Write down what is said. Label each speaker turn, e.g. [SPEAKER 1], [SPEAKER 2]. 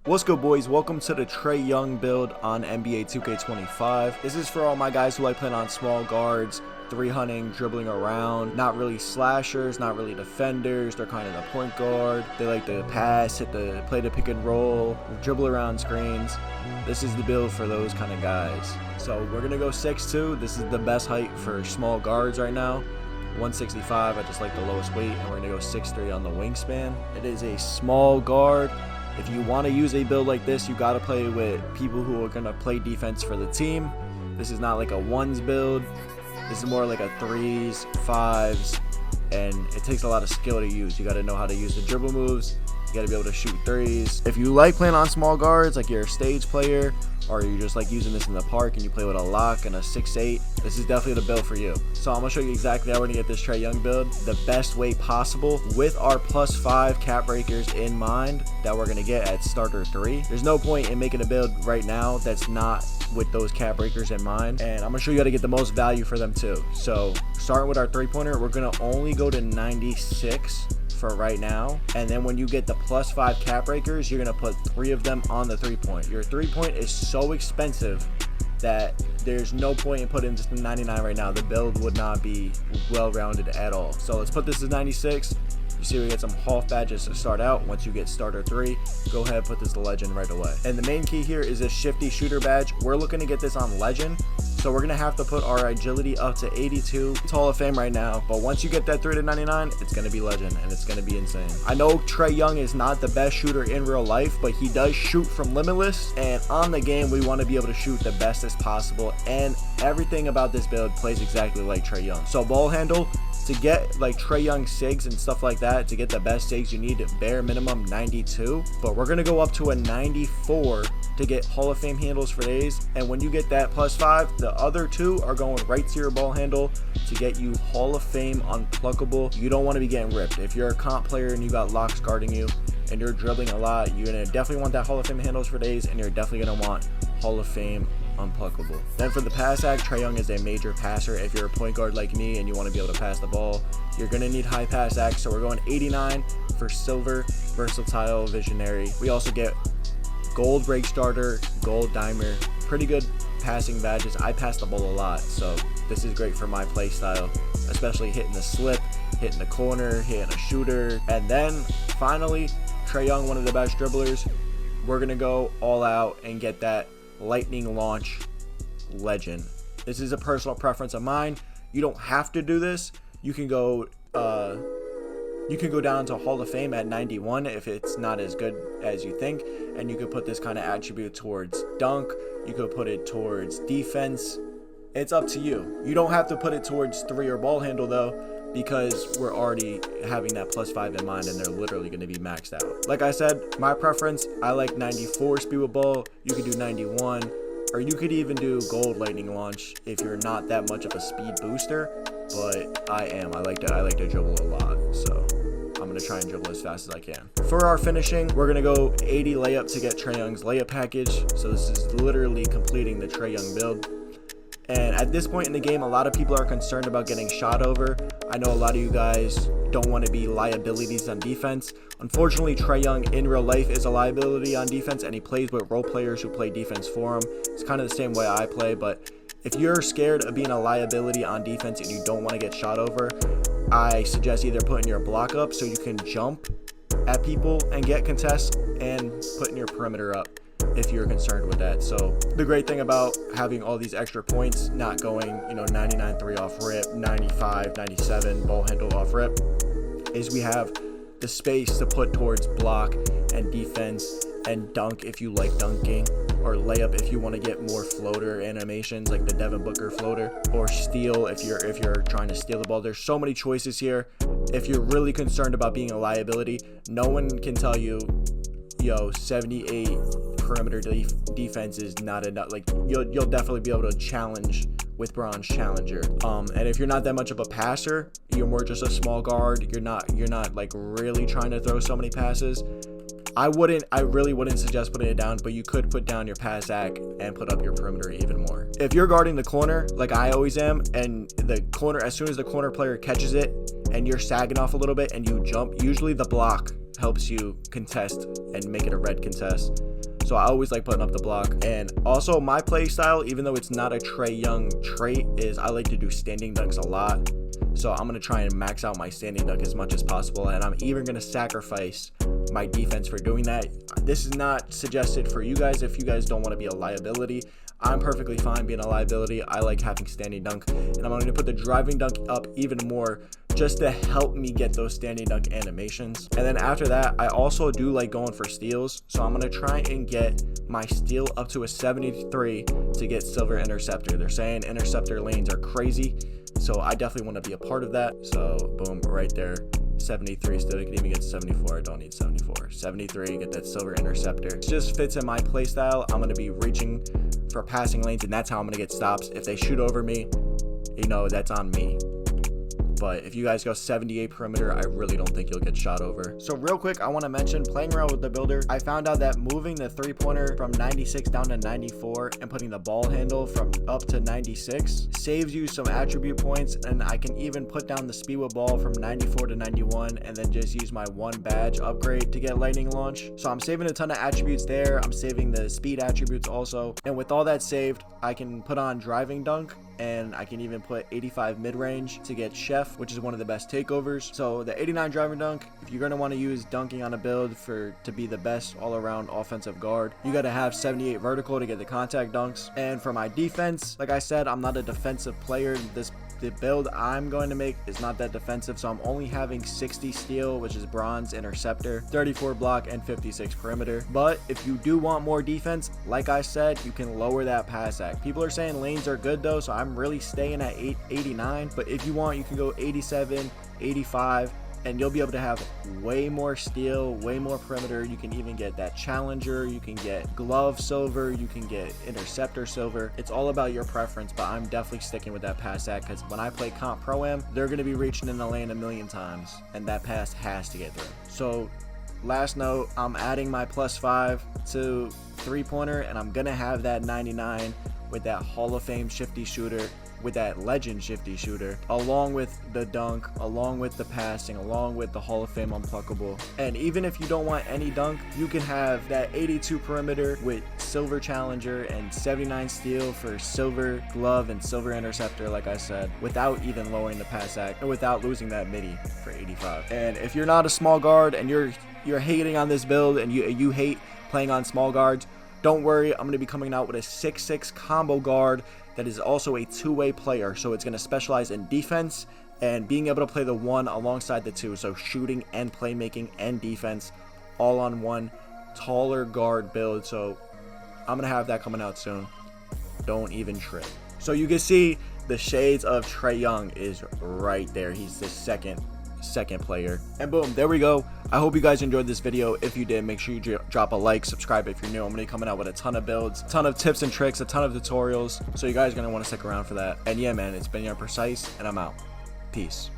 [SPEAKER 1] What's good, boys? Welcome to the Trae Young build on NBA 2K25. This is for all my guys who like playing on small guards, 3-hunting, dribbling around, not really slashers, not really defenders. They're kind of the point guard. They like to pass, play the pick and roll, dribble around screens. This is the build for those kind of guys. So we're gonna go 6'2". This is the best height for small guards right now. 165, I just like the lowest weight, and we're gonna go 6'3" on the wingspan. It is a small guard. If you want to use a build like this, you got to play with people who are going to play defense for the team. This is not like a ones build. This is more like a 3s, 5s, and it takes a lot of skill to use. You got to know how to use the dribble moves. You got to be able to shoot 3s. If you like playing on small guards, like you're a stage player, or you just like using this in the park and you play with a lock and a 6'8", this is definitely the build for you. So I'm going to show you exactly how we're going to get this Trae Young build the best way possible with our +5 cap breakers in mind that we're going to get at starter 3. There's no point in making a build right now that's not with those cap breakers in mind, and I'm going to show you how to get the most value for them too. So starting with our 3-pointer, we're going to only go to 96 for right now, and then when you get the +5 cap breakers, you're gonna put 3 of them on the 3-point. Your 3-point is so expensive that there's no point in putting just 99 right now. The build would not be well-rounded at all. So let's put this to 96. You see we get some half badges to start out. Once you get starter 3, go ahead and put this to legend right away. And the main key here is a shifty shooter badge. We're looking to get this on legend, so we're gonna have to put our agility up to 82. It's Hall of Fame right now, but once you get that 3 to 99, it's gonna be legend, and it's gonna be insane. I know Trae Young is not the best shooter in real life, but he does shoot from limitless, and on the game, we wanna be able to shoot the best as possible, and everything about this build plays exactly like Trae Young. So ball handle, to get like Trae Young sigs and stuff like that, to get the best sigs, you need bare minimum 92, but we're gonna go up to a 94 to get Hall of Fame handles for days. And when you get that +5, the other 2 are going right to your ball handle to get you Hall of Fame unpluckable. You don't want to be getting ripped. If you're a comp player and you got locks guarding you and you're dribbling a lot, you're gonna definitely want that Hall of Fame handles for days, and you're definitely gonna want Hall of Fame unpluckable. Then for the pass act, Trae Young is a major passer. If you're a point guard like me and you want to be able to pass the ball, you're going to need high pass act. So we're going 89 for silver, versatile, visionary. We also get gold break starter, gold dimer, pretty good passing badges. I pass the ball a lot, so this is great for my play style, especially hitting the slip, hitting the corner, hitting a shooter. And then finally, Trae Young, one of the best dribblers. We're going to go all out and get that lightning launch legend. This is a personal preference of mine. You don't have to do this. You can go down to Hall of Fame at 91 if it's not as good as you think, and you could put this kind of attribute towards dunk. You could put it towards defense. It's up to you. You don't have to put it towards 3 or ball handle though, because we're already having that +5 in mind, and they're literally going to be maxed out. Like I said, my preference, I like 94 speed with ball. You could do 91, or you could even do gold lightning launch if you're not that much of a speed booster, but I am. I like to dribble a lot, so I'm going to try and dribble as fast as I can. For our finishing, we're going to go 80 layup to get Trae Young's layup package. So this is literally completing the Trae Young build. And at this point in the game, a lot of people are concerned about getting shot over. I know a lot of you guys don't want to be liabilities on defense. Unfortunately, Trae Young in real life is a liability on defense, and he plays with role players who play defense for him. It's kind of the same way I play, but if you're scared of being a liability on defense and you don't want to get shot over, I suggest either putting your block up so you can jump at people and get contests, and putting your perimeter up if you're concerned with that. So the great thing about having all these extra points, not going 99 3 off rip, 95 97 ball handle off rip, is we have the space to put towards block and defense and dunk if you like dunking, or layup if you want to get more floater animations like the Devin Booker floater, or steal if you're trying to steal the ball. There's so many choices here. If you're really concerned about being a liability, no one can tell you 78 perimeter defense is not enough. Like you'll definitely be able to challenge with Bronze Challenger. And if you're not that much of a passer, you're more just a small guard, you're not like really trying to throw so many passes, I really wouldn't suggest putting it down, but you could put down your pass act and put up your perimeter even more. If you're guarding the corner like I always am, and the corner, as soon as the corner player catches it and you're sagging off a little bit and you jump, usually the block helps you contest and make it a red contest. So I always like putting up the block. And also my play style, even though it's not a Trae Young trait, is I like to do standing dunks a lot. So I'm going to try and max out my standing dunk as much as possible. And I'm even going to sacrifice my defense for doing that. This is not suggested for you guys if you guys don't want to be a liability. I'm perfectly fine being a liability. I like having standing dunk, and I'm going to put the driving dunk up even more just to help me get those standing dunk animations. And then after that, I also do like going for steals. So I'm going to try and get my steal up to a 73 to get silver interceptor. They're saying interceptor lanes are crazy, so I definitely want to be a part of that. So boom, right there. 73 still, you can even get 74. I don't need 74. 73, get that silver interceptor. It just fits in my play style. I'm going to be reaching for passing lanes, and that's how I'm going to get stops. If they shoot over me, you know, that's on me. But if you guys go 78 perimeter, I really don't think you'll get shot over. So real quick, I want to mention, playing around with the builder, I found out that moving the three-pointer from 96 down to 94 and putting the ball handle from up to 96 saves you some attribute points. And I can even put down the speed with ball from 94 to 91 and then just use my one badge upgrade to get lightning launch. So I'm saving a ton of attributes there. I'm saving the speed attributes also. And with all that saved, I can put on driving dunk, and I can even put 85 mid-range to get chef, which is one of the best takeovers. So the 89 driving dunk, if you're going to want to use dunking on a build to be the best all-around offensive guard, you got to have 78 vertical to get the contact dunks. And for my defense, like I said, I'm not a defensive player. The build I'm going to make is not that defensive, so I'm only having 60 steal, which is bronze interceptor, 34 block, and 56 perimeter. But if you do want more defense, like I said, you can lower that pass act. People are saying lanes are good though, so I'm really staying at 89. But if you want, you can go 87, 85, and you'll be able to have way more steal, way more perimeter. You can even get that challenger, you can get glove silver, you can get interceptor silver. It's all about your preference, but I'm definitely sticking with that pass act, because when I play comp pro-am, they're going to be reaching in the lane a million times, and that pass has to get through. So last note, I'm adding my +5 to three-pointer, and I'm going to have that 99 with that Hall of Fame shifty shooter, with that legend shifty shooter, along with the dunk, along with the passing, along with the Hall of Fame unpluckable. And even if you don't want any dunk, you can have that 82 perimeter with silver challenger and 79 steal for silver glove and silver interceptor, like I said, without even lowering the pass act and without losing that midi for 85. And if you're not a small guard and you're hating on this build and you hate playing on small guards, don't worry, I'm going to be coming out with a 6'6" combo guard that is also a two-way player. So it's going to specialize in defense and being able to play the one alongside the two. So shooting and playmaking and defense all on one taller guard build. So I'm going to have that coming out soon. Don't even trip. So you can see the shades of Trae Young is right there. He's the second player, and boom, there we go. I hope you guys enjoyed this video. If you did, make sure you drop a like, subscribe if you're new. I'm gonna be coming out with a ton of builds, a ton of tips and tricks, a ton of tutorials, so you guys are gonna want to stick around for that. And yeah, man, it's been YoungPrecise, and I'm out. Peace.